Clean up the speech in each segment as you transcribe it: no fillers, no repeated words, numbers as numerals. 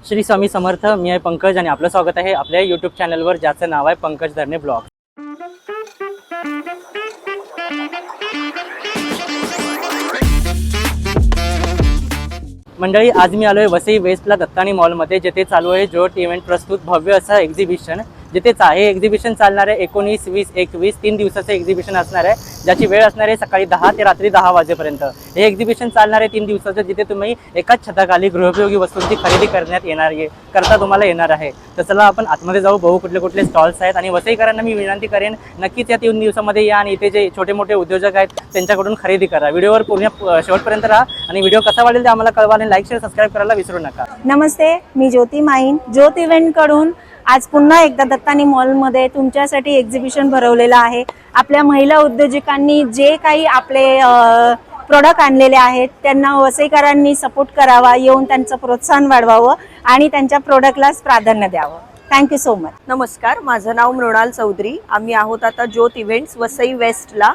श्री स्वामी समर्थ. मी आहे पंकज आणि आपलं स्वागत आहे आपल्या यूट्यूब चॅनलवर, ज्याचं नाव आहे पंकज धरणे ब्लॉग. मंडळी, आज मी आलो आहे वसई वेस्टला दत्तानी मॉलमध्ये, जिथे चालू आहे ज्योत इव्हेंट प्रस्तुत भव्य असं एक्झिबिशन. जिथे हे एक्झिबिशन चालणार आहे 19, 20, 21 3 दिवसाचं एक्झिबिशन असणार आहे, ज्याची वेळ असणार आहे सकाळी 10 ते रात्री 10 वाजेपर्यंत. हे एक्झिबिशन चालणार आहे 3 दिवसाचं, जिथे तुम्ही एकाच छताखाली गृहोपयोगी वस्तूंची खरेदी करता तुम्हाला येणार आहे. तर चला आपण आतमध्ये जाऊ, बघू कुठले कुठले स्टॉल्स आहेत. आणि वसईकरांना मी विनंती करेन, नक्कीच या 3 दिवसामध्ये या आणि इथे जे छोटे मोठे उद्योजक आहेत त्यांच्याकडून खरेदी करा. व्हिडिओवर पूर्ण शेवटपर्यंत राहा आणि व्हिडिओ कसा वाटेल ते आम्हाला कळवा आणि लाईक शेअर सबस्क्राईब करायला विसरू नका. नमस्ते, मी ज्योती माईन, ज्योत इव्हेंटकडून आज पुन्हा एकदा दत्तानी मॉलमध्ये तुमच्यासाठी एक्झिबिशन भरवलेलं आहे. आपल्या महिला उद्योजकांनी जे काही आपले प्रोडक्ट आणलेले आहेत त्यांना वसईकरांनी सपोर्ट करावा, येऊन त्यांचं प्रोत्साहन वाढवावं आणि त्यांच्या प्रोडक्टलाच प्राधान्य द्यावं. Thank you so much. नमस्कार, माझं नाव मृणाल चौधरी. आम्ही आहोत आता ज्योत इव्हेंट्स वसई वेस्टला.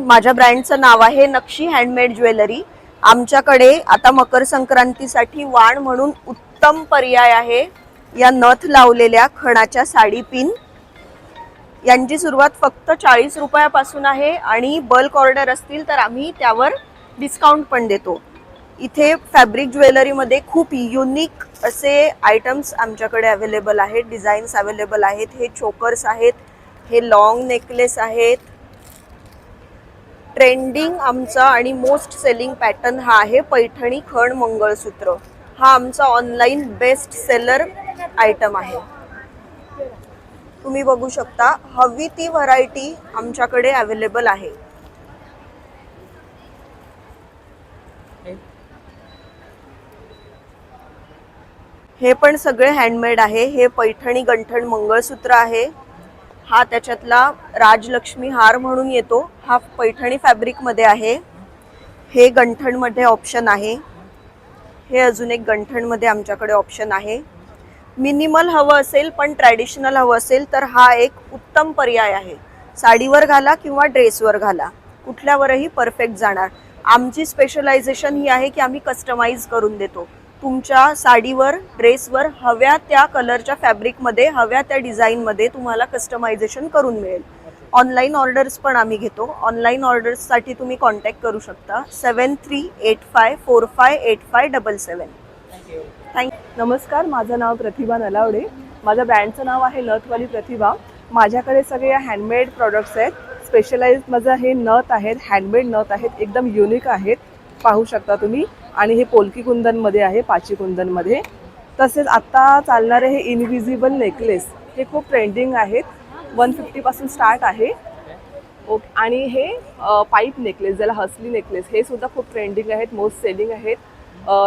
माझ्या ब्रँडचं नाव आहे नक्षी हँडमेड ज्वेलरी. आमच्याकडे आता मकर संक्रांतीसाठी वाण म्हणून उत्तम पर्याय आहे. या नथ लावलेल्या खणाच्या साडी पिन यांची सुरुवात फक्त 40 रुपयापासून आहे आणि बल्क ऑर्डर असतील तर आम्ही त्यावर डिस्काउंट पण देतो. इथे फॅब्रिक ज्वेलरीमध्ये खूप युनिक असे आयटम्स आमच्याकडे अवेलेबल आहेत, डिझाईन्स अवेलेबल आहेत. हे चोकर्स आहेत, हे लॉंग नेकलेस आहेत. ट्रेंडिंग आमचा आणि मोस्ट सेलिंग पॅटर्न हा आहे पैठणी खण मंगळसूत्र. हा आमचा ऑनलाईन बेस्ट सेलर आयटम आहे. तुम्ही बघू शकता, हवी ती व्हरायटी आमच्याकडे अवेलेबल आहे. हे पण सगळे हँडमेड आहे. हे पैठणी गंठण मंगळसूत्र आहे. हा त्याच्यातला राजलक्ष्मी हार म्हणून येतो. हा पैठणी फॅब्रिकमध्ये आहे. हे गंठणमध्ये ऑप्शन आहे. हे अजून एक गंठणमध्ये आमच्याकडे ऑप्शन आहे. मिनिमल हवं असेल पण ट्रॅडिशनल हवं असेल तर हा एक उत्तम पर्याय आहे. साडीवर घाला किंवा ड्रेसवर घाला, कुठल्यावरही परफेक्ट जाणार. आमची स्पेशलायझेशन ही आहे की आम्ही कस्टमाइज करून देतो. तुमच्या साडीवर, ड्रेसवर हव्या त्या कलरच्या फॅब्रिकमध्ये, हव्या त्या डिझाईनमध्ये तुम्हाला कस्टमायझेशन करून मिळेल. ऑनलाईन ऑर्डर्स पण आम्ही घेतो. ऑनलाईन ऑर्डर्ससाठी तुम्ही कॉन्टॅक्ट करू शकता 7385458577. नमस्कार, माझं नाव प्रतिभा नलावडे. माझ्या ब्रँडचं नाव आहे नथवाली प्रतिभा. माझ्याकडे सगळे हँडमेड प्रोडक्ट्स आहेत. स्पेशलाइज्ड माझं हे नथ आहेत, हँडमेड नथ आहेत, एकदम युनिक आहेत, पाहू शकता तुम्ही. आणि हे पोलकी कुंदनमध्ये आहे, पाची कुंदनमध्ये. तसेच आत्ता चालणारे हे इनविजिबल नेकलेस, हे खूप ट्रेंडिंग आहेत. 150पासून स्टार्ट आहे. ओके. आणि हे पाईप नेकलेस, ज्याला हसली नेकलेस, हे सुद्धा खूप ट्रेंडिंग आहेत, मोस्ट सेलिंग आहेत.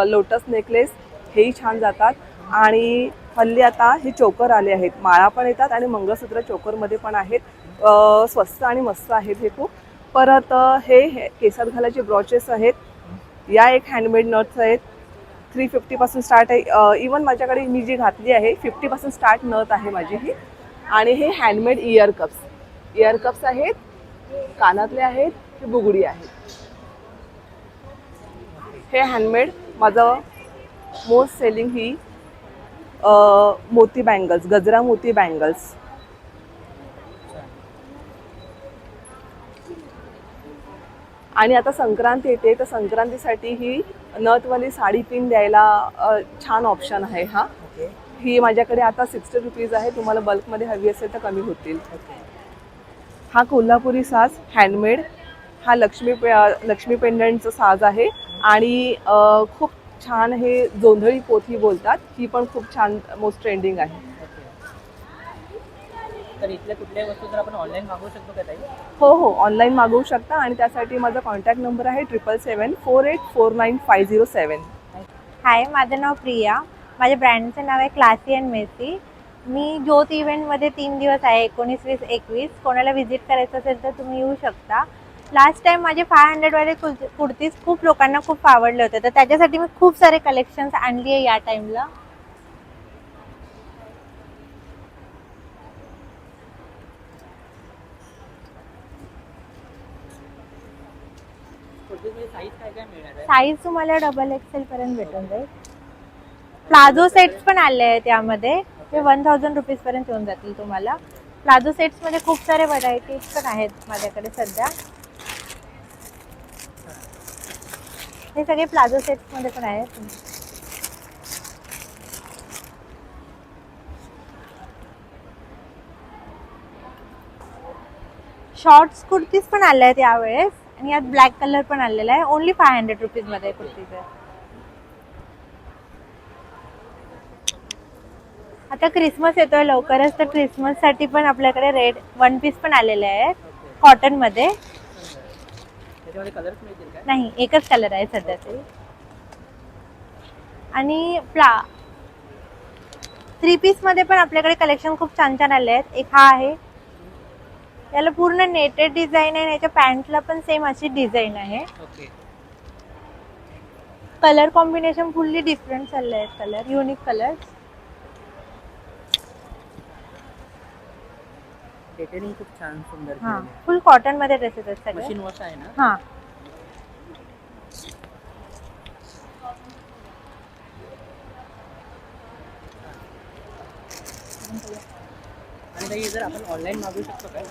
लोटस नेकलेस हेही छान जातात. आणि हल्ली आता हे चोकर आले आहेत, माळा पण येतात आणि मंगळसूत्र चोकरमध्ये पण आहेत. स्वस्त आणि मस्त आहेत हे खूप. परत हे केसात घालायचे ब्रॉचेस आहेत. या एक हँडमेड नट्स आहेत, 350पासून स्टार्ट आहे. इवन माझ्याकडे मी जी घातली आहे 50पासून स्टार्ट नथ आहे माझी ही. आणि हे हँडमेड इयर कप्स आहेत, कानातले आहेत, हे बुगडी आहेत. हे हँडमेड माझं मोस्ट सेलिंग ही मोती बँगल्स, गजरा मोती बँगल्स. आणि आता संक्रांत येते, तर संक्रांतीसाठी ही नथवाली साडी पिन द्यायला छान ऑप्शन आहे. हा ही माझ्याकडे आता 60 रुपीज आहे. तुम्हाला बल्कमध्ये हवी असेल तर कमी होतील. हा कोल्हापुरी साज हँडमेड, हा लक्ष्मी पेंडंटचं साज आहे. आणि खूप छान, हे जोंधळी पोथी बोलतात, ही पण खूप छान, मोस्ट ट्रेंडिंग आहे. तर इथल्या कुठल्याही वस्तू जर आपण ऑनलाईन मागवू शकतो का ताई? हो, ऑनलाईन मागवू शकता. आणि त्यासाठी माझा कॉन्टॅक्ट नंबर आहे 7774849507. हाय, माझं नाव प्रिया. माझ्या ब्रँडचं नाव आहे क्लासी अँड मेसी. मी ज्योत इव्हेंटमध्ये 3 दिवस आहे, 19, 20, 21. कोणाला व्हिजिट करायचं असेल तर तुम्ही येऊ शकता. लास्ट टाइम माझे 500 वाले कुर्तीज खूप लोकांना खूप आवडले होते, तर त्याच्यासाठी मी खूप सारे कलेक्शन्स आणली आहे या टाइमला. साईज काय काय मिळणार आहे? साईज तुम्हाला XXL पर्यंत भेटून जाईल. प्लाझो सेट्स पण आले आहेत यामध्ये. ते 1000 रुपीज पर्यंत येऊन जातील तुम्हाला. प्लाझो सेट्स मध्ये खूप सारे व्हरायटीज पण आहेत माझ्याकडे सध्या. हे सगळे प्लाझो सेट्स मध्ये पण आहेत. शॉर्ट्स कुर्तीज पण आल्या आहेत यावेळेस आणि यात ब्लॅक कलर पण आलेला आहे. ओनली 500 रुपीज मध्ये कुर्तीज आहे. आता क्रिसमस येतोय लवकरच, तर क्रिसमस साठी पण आपल्याकडे रेड वन पीस पण आलेले आहेत कॉटन मध्ये. त्याच्यामध्ये कलर्स मिळतील काय? नाही, एकच कलर आहे सध्या तरी. आणि 3 पीस मध्ये पण आपल्याकडे कलेक्शन खूप छान छान आले आहेत. एक हा आहे, याला पूर्ण नेटेड डिझाईन आहे आणि याच्या पॅन्टला पण सेम अशी डिझाईन आहे. Okay. Colour combination fully different चालले आहेत. Colour unique colours. डिटेलिंग खूप छान सुंदर हा, फुल कॉटन मध्ये ड्रेसेस आहेत सगळे. मशीन वॉश आहे ना? हा, आणि ताई जर आपण ऑनलाईन मागवू शकतो काय?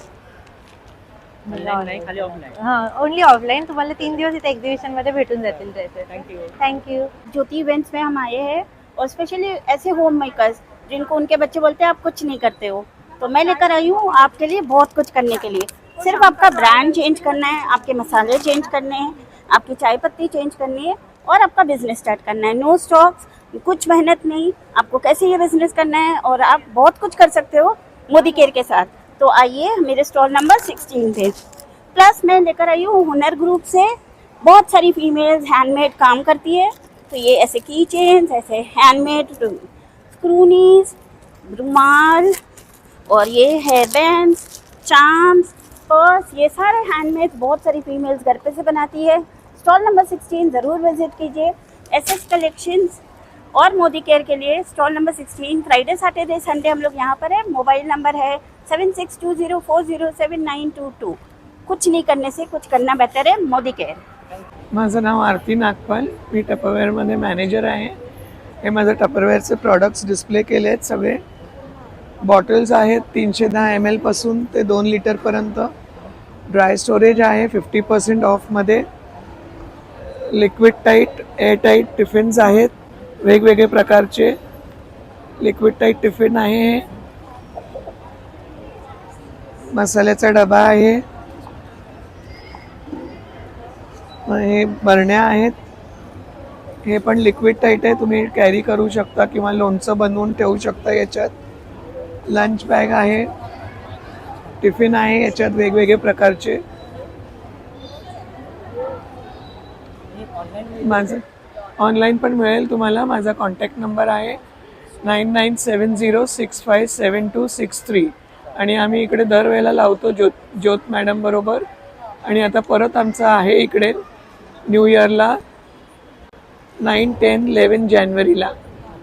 ऑनलाईन नाही, खाली ऑफलाईन. हा, ओनली ऑफलाईन. तुम्हाला 3 दिवस इथे एक्झिबिशन मध्ये भेटून जातील ड्रेसेस. थँक्यू. थँक्यू. ज्योति इवेंट्स में हम आए हैं और स्पेशली ऐसे होम मेकर्स जिनको उनके बच्चे बोलते हैं आप कुछ नहीं करते हो, तो मैं लेकर आई हूँ आपके लिए बहुत कुछ करने के लिए. सिर्फ आपका ब्रांड चेंज करना है, आपके मसाले चेंज करने हैं, आपकी चाय पत्ती चेंज करनी है और आपका बिजनेस स्टार्ट करना है. नो स्टॉक्स, कुछ मेहनत नहीं, आपको कैसे ये बिजनेस करना है और आप बहुत कुछ कर सकते हो मोदी केयर के साथ. तो आइए मेरे स्टॉल नंबर 16 पे. प्लस मैं लेकर आई हूँ हुनर ग्रुप से, बहुत सारी फीमेल्स हैंडमेड काम करती है. तो ये ऐसे की चेन्स, ऐसे हैंडमेड स्क्रूनीज, रुमाल और ये हेयर बैंड्स, चार्म्स, पर्स, ये सारे हैंडमेड बहुत सारी फीमेल्स घर पे से बनाती है. स्टॉल नंबर 16 ज़रूर विजिट कीजिए. एसएस कलेक्शंस और मोदी केयर के लिए stall number 16 Friday Saturday Sunday हम लोग यहाँ पर है. मोबाइल नंबर है 7620407922. कुछ नहीं करने से कुछ करना बेटर है. मोदी केयर. माझं नाव आरती नागपाल. मी टपरवेअरमध्ये मॅनेजर आहे. हे माझं टपरवेअरचे प्रॉडक्ट्स डिस्प्ले केले आहेत सगळे. बॉटल्स आहेत 310 ml पासून ते 2 लिटरपर्यंत. ड्राय स्टोरेज आहे 50% ऑफमध्ये. Liquid tight, air tight tiffins आहेत वेगवेगळे प्रकारचे. लिक्विड टाईट टिफिन आहे. मसाल्याचा डबा आहे. हे बरण्या आहेत. हे पण लिक्विड टाईट आहे, तुम्ही कॅरी करू शकता किंवा लोणचं बनवून ठेवू शकता याच्यात. लंच बॅग आहे. टिफिन आहे याच्यात वेगवेगळे प्रकारचे. माझं ऑनलाईन पण मिळेल तुम्हाला. माझा कॉन्टॅक्ट नंबर आहे 9970657263 आणि आम्ही इकडे दरवेळेला लावतो ज्योत मॅडम बरोबर. आणि आता परत आमचं आहे इकडे न्यू इयरला 9, 10, 11 जानेवारीला.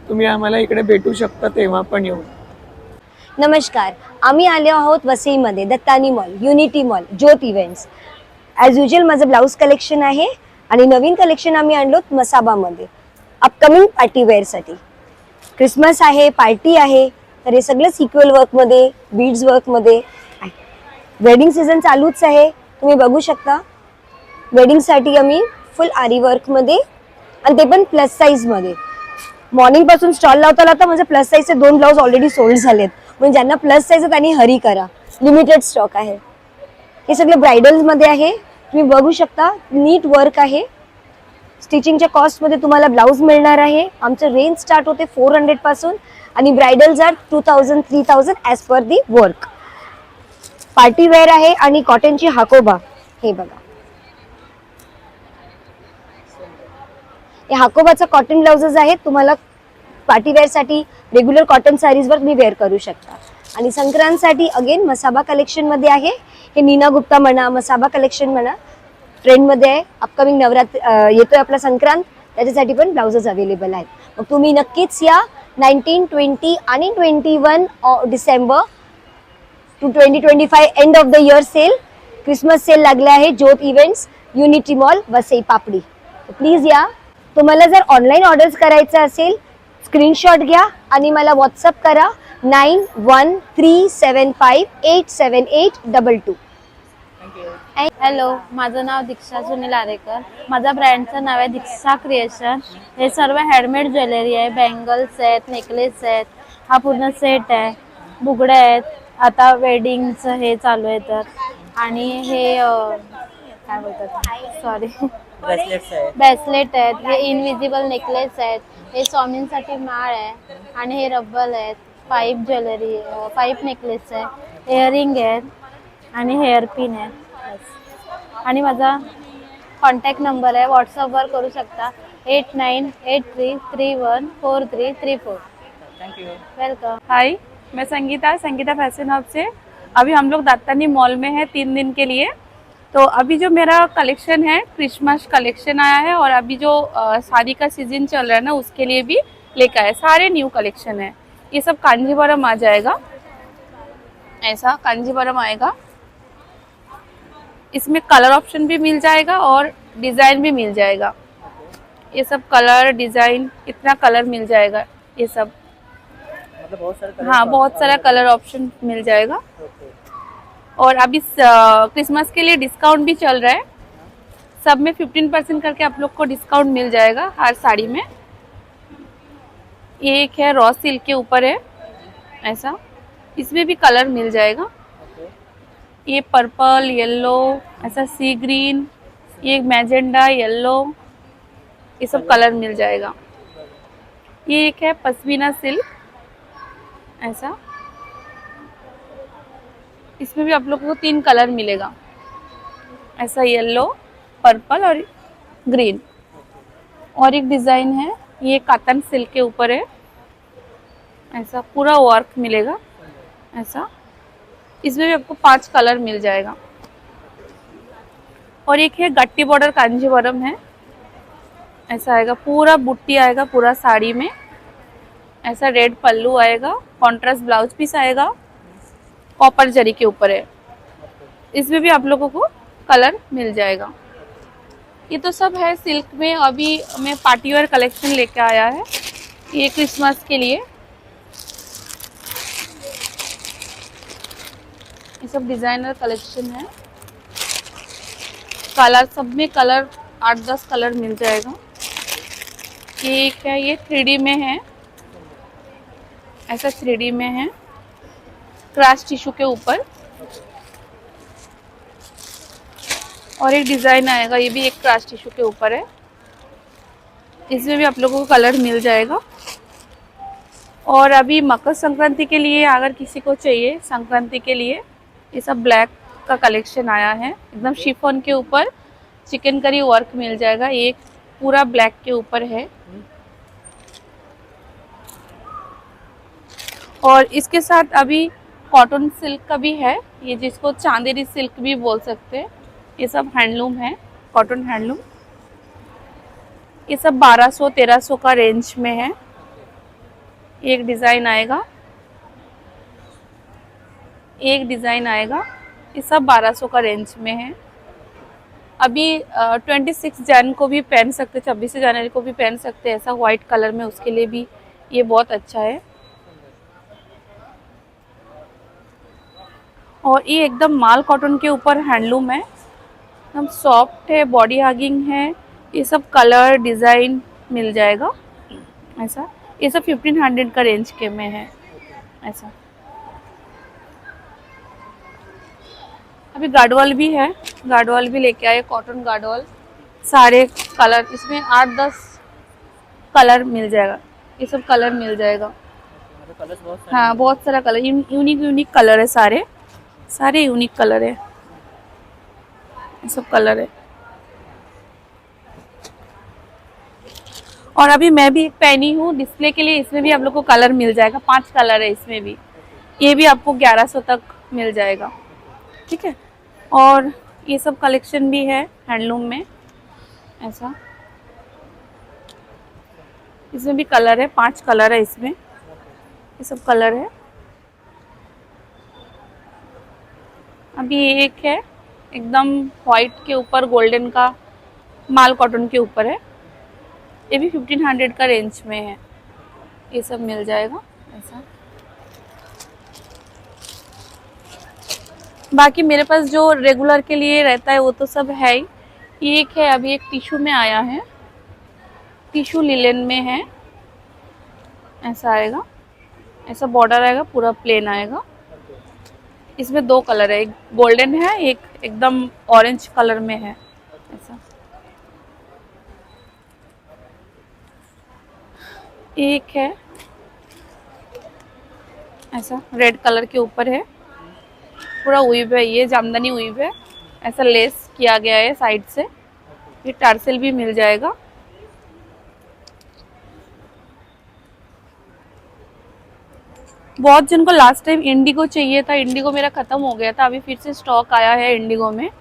तुम्ही आम्हाला इकडे भेटू शकता तेव्हा पण येऊन. नमस्कार, आम्ही आलो आहोत वसईमध्ये दत्तानी मॉल, युनिटी मॉल, ज्योत इव्हेंट्स. ॲज युजल माझं ब्लाऊज कलेक्शन आहे आणि नवीन कलेक्शन आम्ही आणलोत मसाबामध्ये अपकमिंग पार्टीवेअरसाठी. क्रिसमस आहे, पार्टी आहे, तर हे सगळं सिक्वेल वर्कमध्ये, बीड्स वर्कमध्ये. वेडिंग सीझन चालूच आहे, तुम्ही बघू शकता. वेडिंगसाठी आम्ही फुल आरी वर्कमध्ये आणि ते पण प्लस साईजमध्ये. मॉर्निंगपासून स्टॉल लावता लावता म्हणजे प्लस साईजचे 2 ब्लाऊज ऑलरेडी सोल्ड झालेत. म्हणजे ज्यांना प्लस साईज त्यांनी हरी करा, लिमिटेड स्टॉक आहे. हे सगळे ब्रायडल्समध्ये आहे, तुम्ही बघू शकता. नीट वर्क आहे. स्टिचिंगच्या कॉस्टमध्ये तुम्हाला ब्लाऊज मिळणार आहे. आमचं रेंज स्टार्ट होते 400 पासून आणि bridals are 2000, 3000 as per the work. Party wear आहे आणि कॉटनची हाकोबा. हे बघा, हे हाकोबाचं कॉटन ब्लाउजेस आहेत. तुम्हाला पार्टी वेअरसाठी रेग्युलर कॉटन साडीजवर तुम्ही वेअर करू शकता. आणि संक्रांतसाठी अगेन मसाबा कलेक्शनमध्ये आहे. हे नीना गुप्ता म्हणा, मसाबा कलेक्शन म्हणा, ट्रेंडमध्ये आहे. अपकमिंग नवरात्र येतोय आपला संक्रांत, त्याच्यासाठी पण ब्लाउजेस अवेलेबल आहेत. मग तुम्ही नक्कीच या. 19, 20 आणि 21 December two 2025 end of the year sale, Christmas sale लागला आहे Jyot events, Unity Mall, Vasai Papdi. Please या. तुम्हाला जर ऑनलाईन ऑर्डर्स करायचं असेल स्क्रीनशॉट घ्या आणि मला व्हॉट्सअप करा 9137587822. हॅलो, माझं नाव दीक्षा सुनील आरेकर. माझ्या ब्रँडचं नाव आहे दीक्षा क्रिएशन. हे सर्व हँडमेड ज्वेलरी आहे. बँगल्स आहेत, नेकलेस आहेत, हा पूर्ण सेट आहे. बुगड्या आहेत, आता वेडिंगचं हे चालू आहे तर. आणि हे काय बोलतात, सॉरी, ब्रेसलेट्स आहे. ब्रेसलेट आहेत. हे इनविजिबल नेकलेस आहेत. हे स्वामींसाठी माळ आहे. आणि हे रब्बल आहेत. पाईप ज्वेलरी, पाईप नेकलेस आहे. इयरिंग आहेत आणि हेअर पिन आहे. आणि माझा कॉन्टॅक्ट नंबर आहे, व्हॉट्सअपवर करू शकता 8983314334. थँक्यू. वेलकम. हाय, मैं संगीता फैशन हब से. अभी हम लोग दातानी मॉल में हैं 3 दिन के लिए. तो अभी जो मेरा कलेक्शन है क्रिसमस कलेक्शन आया है और अभी जो शादी का सीजन चल रहा है ना उसके लिए भी लेकर आए. सारे न्यू कलेक्शन है. ये सब कांजीवरम आ जाएगा, ऐसा कांजीवरम आएगा. इसमें कलर ऑप्शन भी मिल जाएगा और डिज़ाइन भी मिल जाएगा. ये सब कलर डिज़ाइन इतना कलर मिल जाएगा. ये सब मतलब बहुत सारे हाँ, बहुत सारा कलर ऑप्शन मिल जाएगा. और अभी क्रिसमस के लिए डिस्काउंट भी चल रहा है. सब में 15% करके आप लोग को डिस्काउंट मिल जाएगा हर साड़ी में. ये एक है रॉ सिल्क के ऊपर है ऐसा, इसमें भी कलर मिल जाएगा. ये पर्पल, येलो, ऐसा सी ग्रीन, ये मैजेंडा, येलो, ये सब कलर मिल जाएगा. ये एक है पश्मीना सिल्क ऐसा, इसमें भी आप लोगों को 3 कलर मिलेगा ऐसा, येलो, पर्पल और ग्रीन. और एक डिज़ाइन है, ये काटन सिल्क के ऊपर है ऐसा, पूरा वर्क मिलेगा ऐसा. इसमें भी आपको 5 कलर मिल जाएगा. और एक है गट्टी बॉर्डर कांजीवरम है ऐसा आएगा, पूरा बुट्टी आएगा पूरा साड़ी में ऐसा. रेड पल्लू आएगा, कॉन्ट्रास्ट ब्लाउज पीस आएगा, कॉपर जरी के ऊपर है. इसमें भी आप लोगों को कलर मिल जाएगा. ये तो सब है सिल्क में. अभी मैं पार्टी वेयर कलेक्शन लेके आया है ये क्रिसमस के लिए. ये सब डिजाइनर कलेक्शन है. कलर सब में कलर 8-10 कलर मिल जाएगा. ये एक है, ये 3D में है ऐसा, 3D में है क्रॉस टिश्यू के ऊपर. और एक डिज़ाइन आएगा, ये भी एक क्रॉस टिश्यू के ऊपर है. इसमें भी आप लोगों को कलर मिल जाएगा. और अभी मकर संक्रांति के लिए अगर किसी को चाहिए, संक्रांति के लिए ये सब ब्लैक का कलेक्शन आया है एकदम शिफॉन के ऊपर. चिकनकारी वर्क मिल जाएगा. एक पूरा ब्लैक के ऊपर है. और इसके साथ अभी कॉटन सिल्क का भी है, ये जिसको चांदेरी सिल्क भी बोल सकते हैं. ये सब हैंडलूम है, कॉटन हैंडलूम. ये सब 1200-1300 का रेंज में है. एक डिज़ाइन आएगा, एक डिज़ाइन आएगा. ये सब 1200 का रेंज में है. अभी 26 जन को भी पहन सकते, 26 जनवरी को भी पहन सकते हैं ऐसा, वाइट कलर में. उसके लिए भी ये बहुत अच्छा है. और ये एकदम माल कॉटन के ऊपर हैंडलूम है, एकदम सॉफ्ट है, बॉडी हगिंग है. ये सब कलर डिज़ाइन मिल जाएगा ऐसा. ये सब 1500 का रेंज के में है ऐसा. अभी गार्डवाल भी है, गार्डवाल भी लेके आए, कॉटन गार्डवाल. सारे कलर इसमें 8-10 कलर मिल जाएगा. ये सब कलर मिल जाएगा. हाँ, बहुत सारा कलर, यूनिक कलर है. सारे यूनिक कलर है, ये सब कलर है. और अभी मैं भी एक पहनी हूँ डिस्प्ले के लिए, इसमें भी आप लोग को कलर मिल जाएगा. 5 कलर है इसमें भी. ये भी आपको 1100 तक मिल जाएगा. ठीक है. और ये सब कलेक्शन भी है हैंडलूम में ऐसा. इसमें भी कलर है, 5 कलर है इसमें. ये सब कलर है. अभी एक है एकदम वाइट के ऊपर गोल्डन का, माल कॉटन के ऊपर है. ये भी 1500 का रेंज में है ये सब मिल जाएगा ऐसा। बाकी मेरे पास जो रेगुलर के लिए रहता है वो तो सब है ही। ये एक है, अभी एक टिश्यू में आया है, टिश्यू लिलेन में है, ऐसा आएगा, ऐसा बॉर्डर आएगा, पूरा प्लेन आएगा। इसमें 2 कलर है, एक गोल्डन है, एक एकदम ऑरेंज कलर में है ऐसा। एक है ऐसा रेड कलर के ऊपर है, पूरा वीव है, ये जामदानी वीव है, ऐसा लेस किया गया है साइड से। ये टार्सल भी मिल जाएगा। बहुत जन को लास्ट टाइम इंडिगो चाहिए था, इंडिगो मेरा खत्म हो गया था, अभी फिर से स्टॉक आया है इंडिगो में।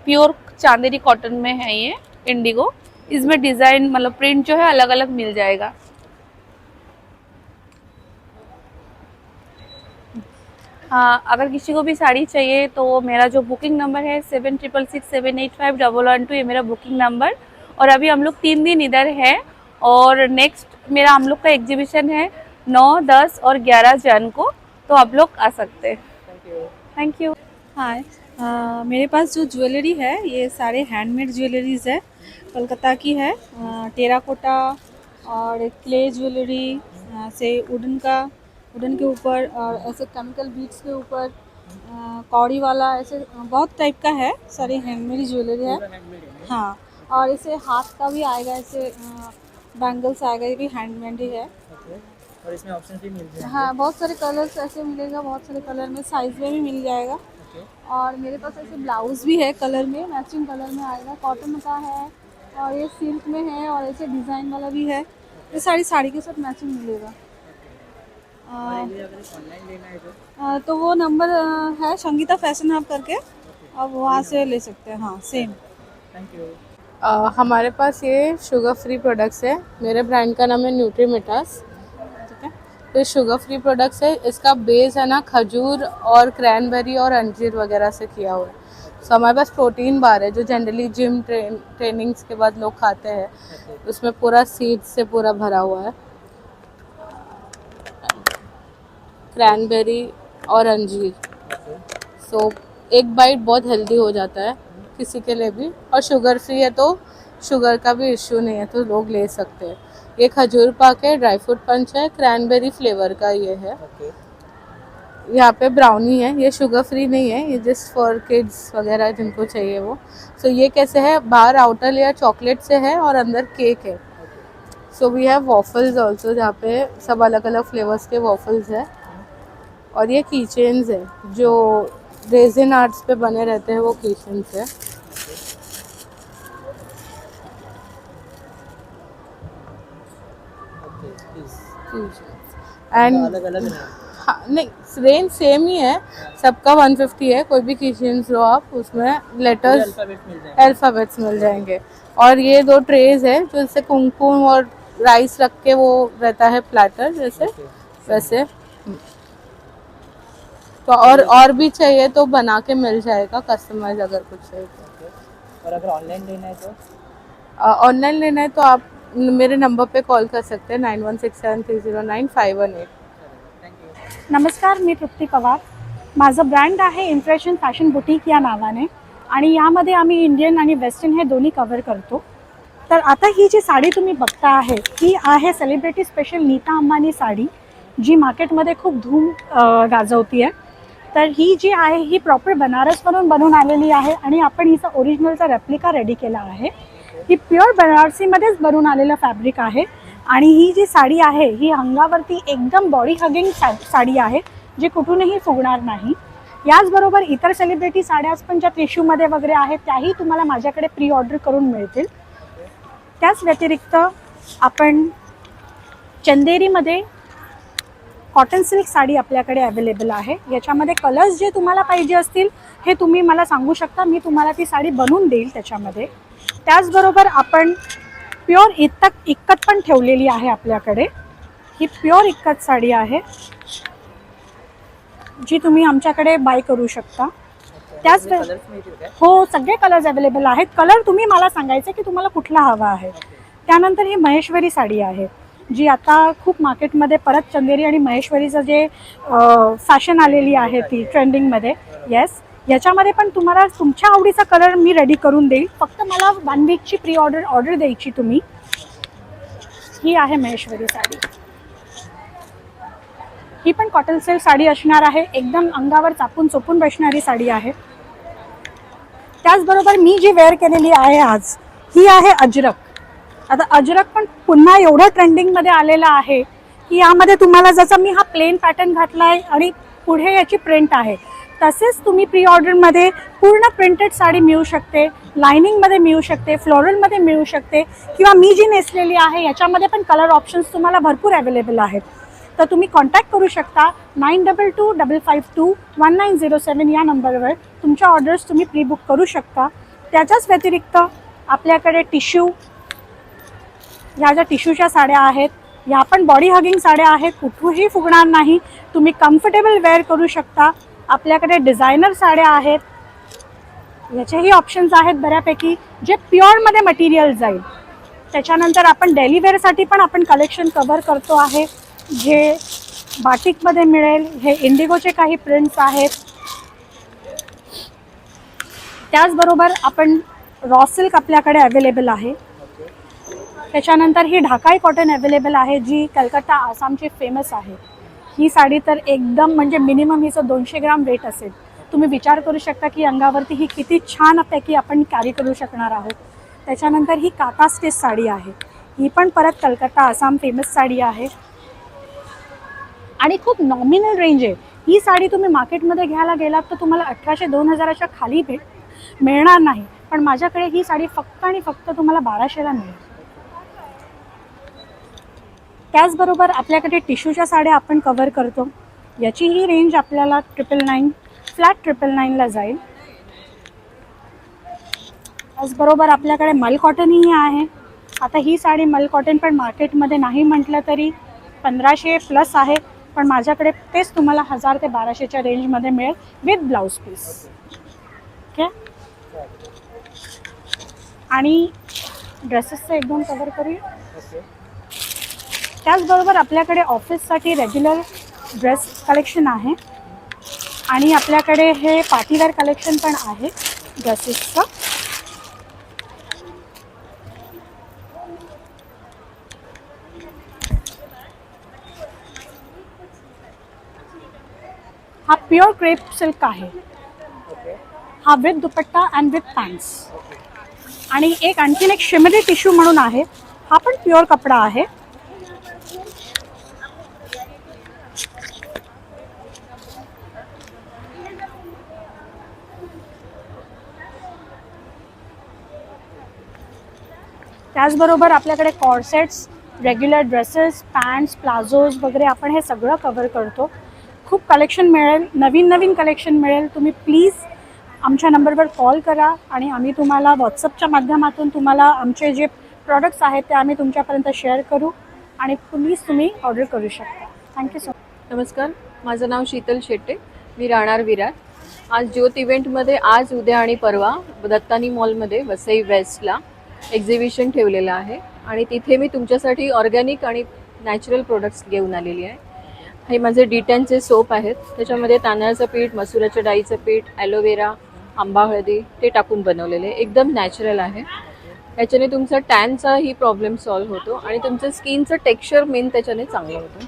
प्योर चांदेरी कॉटन में है ये इंडिगो। इसमें डिजाइन मतलब प्रिंट जो है अलग अलग मिल जाएगा। हाँ, अगर किसी को भी साड़ी चाहिए तो मेरा जो बुकिंग नंबर है 7667851112, ये मेरा बुकिंग नंबर। और अभी हम लोग 3 दिन इधर है, और नेक्स्ट मेरा हम लोग का एग्जीबिशन है 9, 10 और 11 जन को, तो आप लोग आ सकते हैं। Thank you. हाय, मेरे पास जो ज्वेलरी है ये सारे हैंडमेड ज्वेलरीज है, कोलकाता की है। टेराकोटा और क्ले ज्वेलरी से वुडन के ऊपर, और ऐसे केमिकल बीड्स के ऊपर, कौड़ी वाला, ऐसे बहुत टाइप का है, सारे हैंडमेड ज्वेलरी है। हाँ, और इसे हाथ का भी आएगा, ऐसे बैंगल्स आएगा, ये भी हैंडमेड ही है। और इसमें ऑप्शन भी मिल जाएंगे। हाँ, बहुत सारे कलर्स ऐसे मिलेगा, बहुत सारे कलर में, साइज में भी मिल जाएगा। और मेरे पास ऐसे ब्लाउज भी है, कलर में, मैचिंग कलर में आएगा, कॉटन का है, और ये सिल्क में है, और ऐसे डिज़ाइन वाला भी है। ये सारी साड़ी के साथ मैचिंग मिलेगा। तो वो नंबर है संगीता फैशन हब करके, आप वहाँ से ले सकते हैं। हाँ, सेम। Thank you. हमारे पास ये शुगर फ्री प्रोडक्ट्स है। मेरे ब्रांड का नाम है न्यूट्रीमिटास, ठीक है। तो शुगर फ्री प्रोडक्ट्स है, इसका बेस है ना खजूर और क्रैनबेरी और अंजीर वगैरह से किया हुआ है। सो हमारे पास प्रोटीन बार है जो जनरली जिम ट्रेनिंग्स के बाद लोग खाते हैं, उसमें पूरा सीड से पूरा भरा हुआ है, क्रैनबेरी और अंजीर। सो एक बाइट बहुत हेल्दी हो जाता है किसी के लिए भी, और शुगर फ्री है तो शुगर का भी इश्यू नहीं है, तो लोग ले सकते हैं। ये खजूर पाक है, ड्राई फ्रूट पंच है, क्रैनबेरी फ्लेवर का ये है। यहाँ पे ब्राउनी है, ये शुगर फ्री नहीं है, ये जस्ट फॉर किड्स वगैरह जिनको चाहिए वो। सो ये कैसे है, बाहर आउटर लेयर चॉकलेट से है और अंदर केक है। So we have waffles also, जहाँ पे सब अलग अलग फ्लेवर्स के वॉफल्स है। और ये की चेन्स है जो रेजिन आर्ट्स पे बने रहते हैं, वो की चेन्स है। एंड अलग अलग हाँ, नहीं, रेंज सेम ही है सबका, 150 है। कोई भी की चेन्स लो आप, उसमें लेटर्स अल्फ़ाबेट्स मिल जाएंगे। और ये 2 ट्रेज है जो इससे कुमकुम और राइस रख के वो रहता है प्लेटर जैसे, वैसे। तो और भी चाहिए तो बना के मिल जाएगा, कस्टमाइज अगर कुछ चाहिए तो। और अगर ऑनलाइन लेना है तो? ऑनलाइन लेना है तो आप मेरे नंबर पे कॉल कर सकते हैं, 9167309518। नमस्कार, मी तृप्ती पवार. माझं ब्रँड आहे इम्प्रेशन फॅशन बुटीक या नावाने, आणि यामध्ये आम्ही इंडियन आणि वेस्टर्न हे दोन्ही कव्हर करतो. तर आता ही जी साडी तुम्ही बघता आहे ही आहे सेलिब्रिटी स्पेशल नीता अंबानी साडी, जी मार्केटमध्ये खूप धूम गाजवती आहे. तर ही जी आहे ही प्रॉपर बनारसवरून बनवून आलेली आहे, आणि आपण हिचा ओरिजिनलचा रेप्लिका रेडी केला आहे. ही प्युअर बनारसीमध्येच बनवून आलेलं फॅब्रिक आहे, आणि ही जी साडी आहे ही अंगावरती एकदम बॉडी हगिंग साडी आहे, जी कुठूनही फुगणार नाही. याचबरोबर इतर सेलिब्रिटी साड्या पण ज्या टिश्यूमध्ये वगैरे आहेत त्याही तुम्हाला माझ्याकडे प्री ऑर्डर करून मिळतील. त्याच व्यतिरिक्त आपण चंदेरीमध्ये कॉटन सिल्क साडी आपल्याकडे अवेलेबल आहे. याच्यामध्ये कलर्स जे तुम्हाला पाहिजे असतील हे तुम्ही मला सांगू शकता, मी तुम्हाला ती साडी बनवून देईल त्याच्यामध्ये. त्याचबरोबर आपण प्युअर इक्कत पण ठेवलेली आहे आपल्याकडे. ही प्युअर इक्कत साडी आहे जी तुम्ही आमच्याकडे बाय करू शकता. त्याच हो, सगळे कलर्स अवेलेबल आहेत. कलर तुम्ही मला सांगायचे की तुम्हाला कुठला हवा आहे. त्यानंतर ही महेश्वरी साडी आहे. जी आता खूप मार्केटमध्ये परत चंदेरी आणि महेश्वरीचं जे फॅशन आलेली आहे ती ट्रेंडिंगमध्ये. येस, याच्यामध्ये पण तुम्हाला तुमच्या आवडीचा कलर मी रेडी करून देईल. फक्त मला 1 वीकची प्री ऑर्डर द्यायची तुम्ही. ही आहे महेश्वरी साडी. ही पण कॉटन सिल्क साडी असणार आहे. एकदम अंगावर चापून चोपून बसणारी साडी आहे. त्याचबरोबर मी जी वेअर केलेली आहे आज, ही आहे अजरक. आता अजरक पण पुन्हा एवढं ट्रेंडिंगमध्ये आलेलं आहे की यामध्ये तुम्हाला जसं मी हा प्लेन पॅटर्न घातला आहे आणि पुढे याची प्रिंट आहे, तसेच तुम्ही प्री ऑर्डरमध्ये पूर्ण प्रिंटेड साडी मिळू शकते, लायनिंगमध्ये मिळू शकते, फ्लोरलमध्ये मिळू शकते, किंवा मी जी नेसलेली आहे याच्यामध्ये पण कलर ऑप्शन्स तुम्हाला भरपूर अवेलेबल आहेत. तर तुम्ही कॉन्टॅक्ट करू शकता 9225511907 या नंबरवर. तुमच्या ऑर्डर्स तुम्ही प्री बुक करू शकता. त्याच्याच व्यतिरिक्त आपल्याकडे टिश्यू, ह्या ज्या टिश्यूच्या साड्या आहेत, या पण बॉडी हगिंग साड्या आहेत, कुठूनही फुगणार नाही, तुम्ही कम्फर्टेबल वेअर करू शकता. आपल्याकडे डिझायनर साड्या आहेत, याचेही ऑप्शन्स आहेत बऱ्यापैकी, जे प्युअरमध्ये मटेरियल जाईल. त्याच्यानंतर आपण डेली वेअरसाठी पण आपण कलेक्शन कव्हर करतो आहे, जे बाटिकमध्ये मिळेल. हे इंडिगोचे काही प्रिंट्स आहेत. त्याचबरोबर आपण रॉ सिल्क आपल्याकडे अवेलेबल आहे. त्याच्यानंतर ही ढाकाई कॉटन अवेलेबल आहे, जी कलकत्ता आसामची फेमस आहे. ही साडी तर एकदम म्हणजे मिनिमम हिचं 200 ग्राम वेट असेल. तुम्ही विचार करू शकता की अंगावरती ही किती छानपैकी आपण कॅरी करू शकणार आहोत. त्याच्यानंतर ही काता स्टिच साडी आहे. ही पण परत कलकत्ता आसाम फेमस साडी आहे आणि खूप नॉमिनल रेंज आहे. ही साडी तुम्ही मार्केटमध्ये घ्यायला गेलात तर तुम्हाला 1800-2000च्या खाली मिळणार नाही, पण माझ्याकडे ही साडी फक्त आणि फक्त तुम्हाला 1200ला मिळेल. त्याचबरोबर आपल्याकडे टिश्यूच्या साड्या आपण कव्हर करतो. याची ही रेंज आपल्याला 999 फ्लॅट 999ला जाईल. त्याचबरोबर आपल्याकडे मल कॉटनही आहे. आता ही साडी मल कॉटन पण मार्केटमध्ये नाही म्हटलं तरी 1500 प्लस आहे, पण माझ्याकडे तेच तुम्हाला 1000 ते 1200च्या रेंजमध्ये मिळेल विथ ब्लाऊज पीस. ओके, आणि ड्रेसेसचं एकदम कव्हर करूया. त्याचबरोबर आपल्याकडे ऑफिससाठी रेग्युलर ड्रेस कलेक्शन आहे आणि आपल्याकडे हे पार्टीवेअर कलेक्शन पण आहे ड्रेसेसचं. हा प्युअर क्रेप सिल्क आहे. हा with dupatta and with pants. आणि एक आणखीन एक शिमरी टिश्यू म्हणून आहे. हा पण प्युअर कपडा आहे. त्याचबरोबर आपल्याकडे corsets, regular dresses, pants, palazzos वगैरे आपण हे सगळं कव्हर करतो. खूप कलेक्शन मिळेल, नवीन कलेक्शन मिळेल. तुम्ही प्लीज आमच्या नंबरवर कॉल करा आणि आम्ही तुम्हाला व्हॉट्सअपच्या माध्यमातून तुम्हाला आमचे जे प्रॉडक्ट्स आहेत ते आम्ही तुमच्यापर्यंत शेअर करू आणि प्लीज तुम्ही ऑर्डर करू शकता. Thank you so much. नमस्कार, माझं नाव शीतल शेट्टे, मी राहणार विरार. आज ज्योत इव्हेंटमध्ये आज, उद्या आणि परवा दत्तानी मॉलमध्ये वसई वेस्टला एक्झिबिशन ठेवलेलं आहे आणि तिथे मी तुमच्यासाठी ऑर्गॅनिक आणि नॅचरल प्रोडक्ट्स घेऊन आलेली आहे. हे माझे D10चे सोप आहेत. त्याच्यामध्ये तांदळाचं पीठ, मसुराच्या डाळीचं पीठ, ॲलोवेरा, आंबा हळदी ते टाकून बनवलेले, एकदम नॅचरल आहे. याच्याने तुमचा टॅनचाही प्रॉब्लेम सॉल्व्ह होतो आणि तुमचं स्किनचं टेक्स्चर मेन त्याच्याने चांगलं होतं.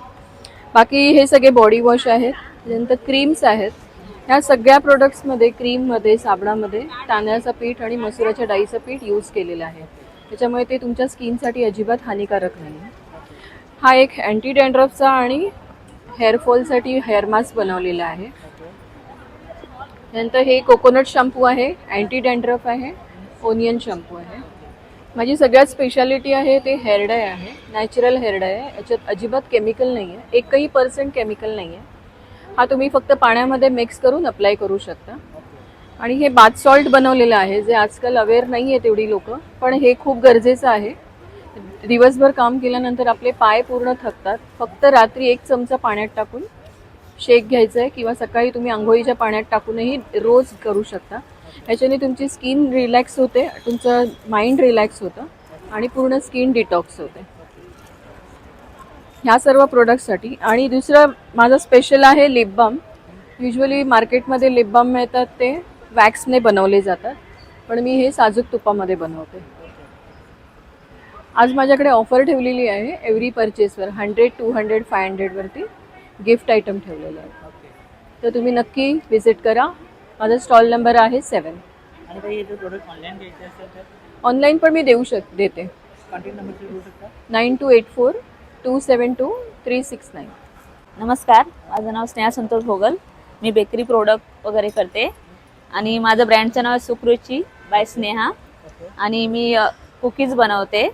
बाकी हे सगळे बॉडी वॉश आहेत. त्यानंतर क्रीम्स आहेत. ह्या सगळ्या प्रोडक्ट्समध्ये, क्रीममध्ये, साबणामध्ये तांदळाचं पीठ आणि मसुराच्या डाळीचं पीठ यूज केलेलं आहे. त्याच्यामुळे ते तुमच्या स्किनसाठी अजिबात हानिकारक नाही. हा एक अँटी डॅन्ड्रफचा आणि हेअरफॉलसाठी हेअर मास्क बनवलेला आहे. नंतर हे कोकोनट शॅम्पू आहे, अँटी डॅन्ड्रफ आहे, ओनियन शॅम्पू आहे. माझी सगळ्यात स्पेशालिटी आहे ते हेअर डाय आहे, नॅचरल हेअर डाय आहे. याच्यात अजिबात केमिकल नाही आहे, 1% केमिकल नाही आहे. हा तुम्ही फक्त पाण्यामध्ये मिक्स करून अप्लाय करू शकता. आणि हे बाथ सॉल्ट बनवलेलं आहे, जे आजकाल अवेअर नाही आहे तेवढी लोक, पण हे खूप गरजेचं आहे. दिवसभर काम केल्यानंतर आपले पाय पूर्ण थकतात. फक्त रात्री 1 चमचा पाण्यात टाकून शेक घ्यायचं आहे किंवा सकाळी तुम्ही आंघोळीच्या पाण्यात टाकूनही रोज करू शकता. ह्याच्याने तुमची स्किन रिलॅक्स होते, तुमचं माइंड रिलॅक्स होतं आणि पूर्ण स्किन डिटॉक्स होते. ह्या सर्व प्रोडक्टसाठी. आणि दुसरं माझं स्पेशल आहे लिप बाम. युजली मार्केटमध्ये लिप बाम मिळतात ते वॅक्सने बनवले जातात, पण मी हे साजूक तुपामध्ये बनवते. आज माझ्याकडे ऑफर ठेवलेली आहे. एव्हरी परचेसवर 100, 200, 500 वरती गिफ्ट आयटम ठेवलेले आहे. तर तुम्ही नक्की विजिट करा. माझा स्टॉल नंबर आहे 7. आणि काही जर प्रोडक्ट ऑनलाईन घ्यायचे असेल तर ऑनलाईन पण मी देते. कॉन्टॅक्ट नंबर देऊ शकता. 9284-272-369. नमस्कार, माझं नाव स्नेहा संतोष भोगल. मी बेकरी प्रोडक्ट वगैरे करते आणि माझं ब्रँडचं नाव आहे सुकृची बाय स्नेहा. आणि मी कुकीज बनवते.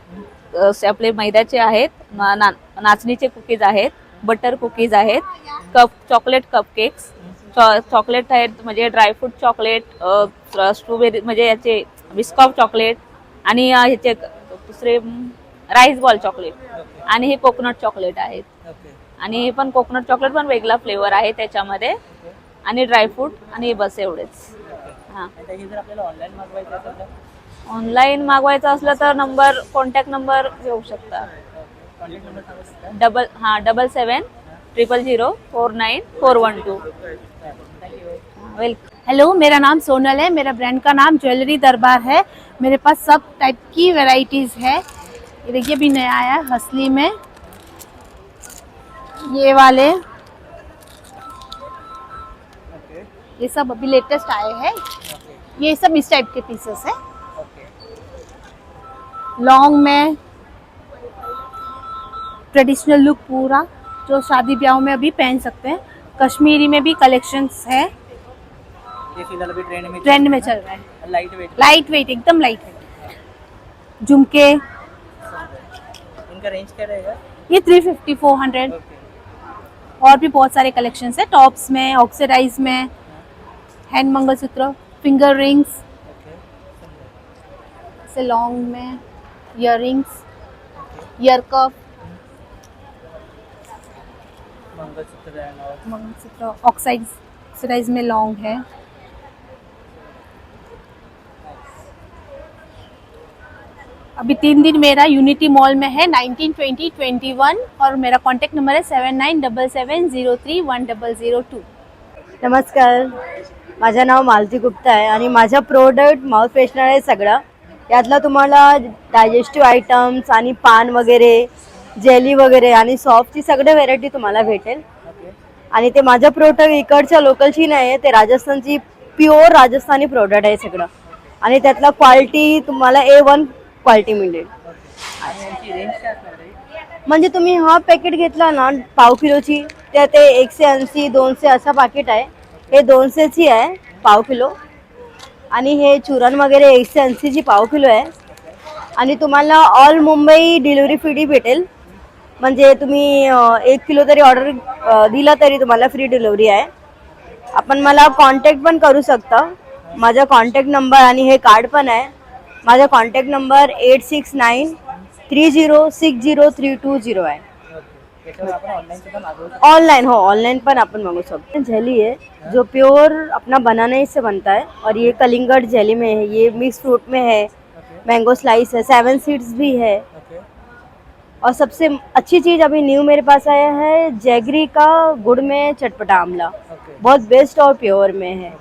आपले मैद्याचे आहेत, नाचणीचे कुकीज आहेत, बटर कुकीज आहेत, चॉकलेट कपकेक्स, चॉकलेट आहेत म्हणजे ड्रायफ्रूट चॉकलेट, स्ट्रॉबेरी म्हणजे याचे बिस्कॉफ चॉकलेट, आणि ह्याचे दुसरे राईस बॉल चॉकलेट, आणि हे कोकोनट चॉकलेट आहेत. आणि हे पण कोकोनट चॉकलेट पण वेगळा फ्लेवर आहे त्याच्यामध्ये, आणि ड्रायफ्रूट, आणि बस एवढेच. हां, जर आपल्याला ऑनलाईन मागवायचं असेल तर ऑनलाईन मागवायचं असलं तर कॉन्टॅक्ट नंबर घेऊ शकता. कॉन्टॅक्ट नंबर सांगू शकता. 7700-0049412. वेलकम. हेलो, मेरा नाम सोनल है. मेरा ब्रांड का नाम ज्वेलरी दरबार है. मेरे पास सब टाइप की वैरायटीज़ है. ये देखिए भी नया आया है हसली में, ये वाले, ये सब अभी लेटेस्ट आए हैं. ये सब इस टाइप के पीसेस है. लॉन्ग में ट्रेडिशनल लुक पूरा जो शादी ब्याह में अभी पहन सकते हैं. कश्मीरी में भी कलेक्शंस है. ये फिलहाल अभी ट्रेंड में चल रहा है. लाइट वेट एकदम लाइट वेट. झुमके, इनका रेंज क्या रहेगा? ये 350-400. और भी बहुत सारे कलेक्शंस है. टॉप्स में, ऑक्सीडाइज में, हैंड मंगलसूत्र, फिंगर रिंग्स से लॉन्ग में, ear rings, ear cup, mangalsutra oxidise में लॉन्ग है. अभी 3 दिन मेरा यूनिटी मॉल में है, 19, 20, 21. और मेरा कॉन्टैक्ट नंबर है 7977031002. नमस्कार, माझं नाव मालती गुप्ता आहे आणि माझा प्रोडक्ट माउथ फ्रेशनर आहे सगळं. यातला तुम्हाला डायजेस्टिव्ह आयटम्स आणि पान वगैरे, जेली वगैरे आणि सॉफ्टची सगळे व्हेरायटी तुम्हाला भेटेल. आणि ते माझं प्रोडक्ट इकडच्या लोकलची नाही आहे, ते राजस्थानची प्युअर राजस्थानी प्रोडक्ट आहे सगळं. आणि त्यातला क्वालिटी तुम्हाला A1 क्वालिटी मिळेल. म्हणजे तुम्ही हा पॅकेट घेतला ना पाव किलोची, त्या ते 180, 200 असा पाकिट आहे. हे 200ची आहे पाव किलो. आणि हे चुरण वगैरे 180ची पाव किलो आहे. आणि तुम्हाला ऑल मुंबई डिलिव्हरी फ्री भेटेल. म्हणजे तुम्ही 1 किलो तरी ऑर्डर दिला तरी तुम्हाला फ्री डिलिव्हरी आहे. आपण मला कॉन्टॅक्ट पण करू शकता. माझा कॉन्टॅक्ट नंबर आणि हे कार्ड पण आहे. माझा कॉन्टॅक्ट नंबर 8693060320 आहे. ऑनलाइन ऑनलाइन पण अपन मांगू सकते हैं. जेली है जो प्योर अपना बनाने से बनता है. और ये कलिंगड जेली में है, ये मिक्स फ्रूट में है, मैंगो स्लाइस है, 7 सीड्स भी है. और सबसे अच्छी चीज़ अभी न्यू मेरे पास आया है जैगरी का गुड़ में चटपटा आमला. बहुत बेस्ट और प्योर में है.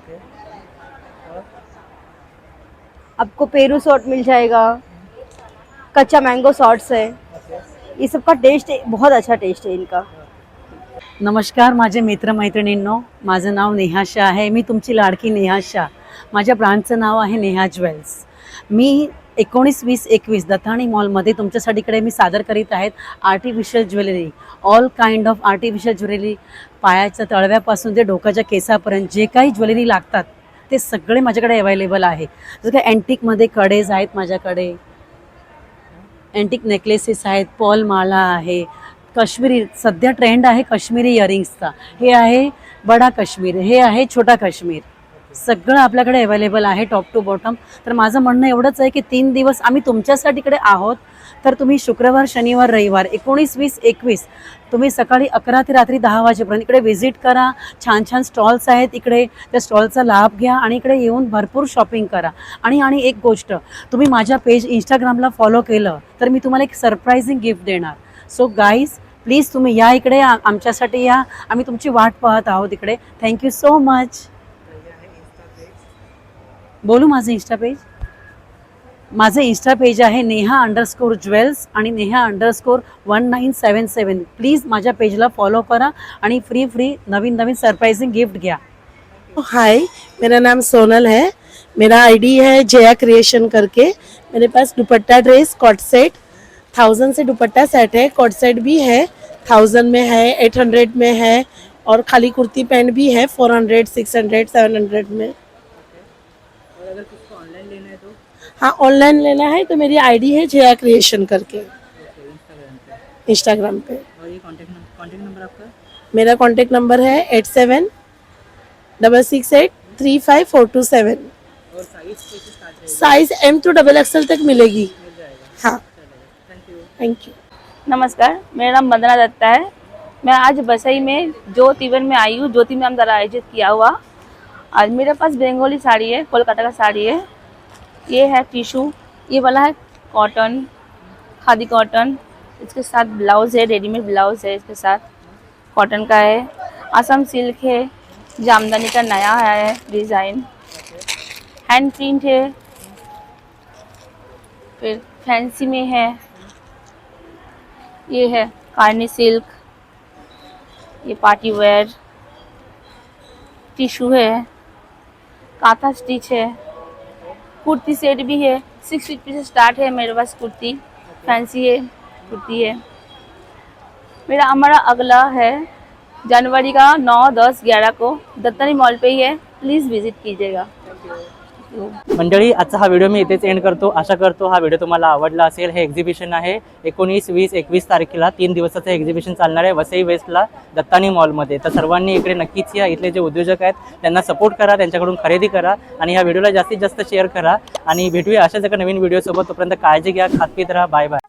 आपको पेरू सॉल्ट मिल जाएगा, कच्चा मैंगो सॉल्ट्स है. ये सबका टेस्ट बहुत अच्छा टेस्ट है इनका. नमस्कार माझे मित्रमैत्रिणींनो, माझं नाव नेहा शाह आहे. मी तुमची लाडकी नेहा शाह. माझ्या ब्रँडचं नाव आहे नेहा ज्वेल्स. मी 19-20-21 दत्ताणी मॉलमध्ये तुमच्यासाठीकडे मी सादर करीत आहेत artificial jewellery. All kind of artificial jewellery, पायाच्या तळव्यापासून ते डोक्याच्या केसापर्यंत जे काही ज्वेलरी लागतात ते सगळे माझ्याकडे अवेलेबल आहे. जसं काय अँटिकमध्ये कडेज आहेत माझ्याकडे, अँटिक नेकलेसेस आहेत, पॉल माला आहे, काश्मीरी सध्या ट्रेंड आहे काश्मीरी इयरिंग्सचा. हे आहे बडा काश्मीर, हे आहे छोटा काश्मीर. सगळं आपल्याकडे अवेलेबल आहे टॉप टू बॉटम. तर माझं म्हणणं एवढंच आहे की 3 दिवस आम्ही तुमच्यासाठीकडे आहोत. तर तुम्ही शुक्रवार, शनिवार, रविवार 19-20-21 तुम्ही सकाळी 11 ते रात्री 10 वाजेपर्यंत इकडे व्हिजिट करा. छान छान स्टॉल्स आहेत इकडे, त्या स्टॉलचा लाभ घ्या आणि इकडे येऊन भरपूर शॉपिंग करा. आणि एक गोष्ट, तुम्ही माझ्या पेज इंस्टाग्रामला फॉलो केलं तर मी तुम्हाला एक सरप्राइजिंग गिफ्ट देणार. सो गाईज, प्लीज तुम्ही या इकडे, आमच्यासाठी या, आम्ही तुमची वाट पाहत आहोत इकडे. Thank you so much. बोलू माझं इन्स्टा पेज? माझं इन्स्टा पेज आहे नेहा_ज्वेल्स आणि नेहा_1977. प्लीज माझ्या पेजला फॉलो करा आणि फ्री नवीन सरप्राइजिंग गिफ्ट घ्या. हाय, मेरा नाम सोनल है. मेरा आईडी है जया क्रिएशन करके. मेरे पास दुपट्टा ड्रेस कॉट सेट 1000 से दुपट्टा सेट है. कॉट सेट भी है 1000 में है, 800 में है और खाली कुर्ती पैंट भी है 400, 600, 700 में. अगर किसको ऑनलाइन लेना है तो? हाँ, ऑनलाइन लेना है तो मेरी आईडी है जया क्रिएशन करके इंस्टाग्राम पे. और ये कॉन्टैक्ट नंबर आपका? मेरा कॉन्टैक्ट नंबर है 8766835427. और साइज कैसे स्टार्ट है? साइज M to XXL तक मिलेगी. हाँ, थैंक यू. नमस्कार, मेरा नाम वंदना दत्ता है. मैं आज वसई में ज्योत इवेंट में आई हूँ. ज्योति में हम द्वारा आयोजित किया हुआ. आज मेरे पास बंगाली साड़ी है, कोलकाता का साड़ी है. ये है टिशू, ये वाला है कॉटन, खादी कॉटन. इसके साथ ब्लाउज है, रेडीमेड ब्लाउज है इसके साथ, कॉटन का है. असम सिल्क है, जामदानी का नया है डिज़ाइन, हैंड प्रिंट है. फिर फैंसी में है, ये है कार्नी सिल्क, ये पार्टी वेयर टिशू है, काथा स्टिच है, कुर्ती सेट भी है. 6 फीट से स्टार्ट है मेरे पास कुर्ती, फैंसी है, कुर्ती है. हमारा अगला है जनवरी का 9, 10, 11 को दत्तानी मॉल पे ही है. प्लीज़ विजिट कीजिएगा. मंडळी, आजचा हा व्हिडिओ मी इथेच एंड करतो. आशा करतो हा व्हिडिओ तुम्हाला आवडला असेल. हे एक्झिबिशन आहे 19, 20, 21 तारखेला 3 दिवसाचं एक्झिबिशन चालणार आहे वसई वेस्टला दत्तानी मॉलमध्ये. तर सर्वांनी इकडे नक्कीच या. इथले जे उद्योजक आहेत त्यांना सपोर्ट करा, त्यांच्याकडून खरेदी करा आणि ह्या व्हिडिओला जास्तीत जास्त शेअर करा. आणि भेटूया अशाच एका नवीन व्हिडिओसोबत. तोपर्यंत काळजी घ्या, खात पीत राहा. Bye bye.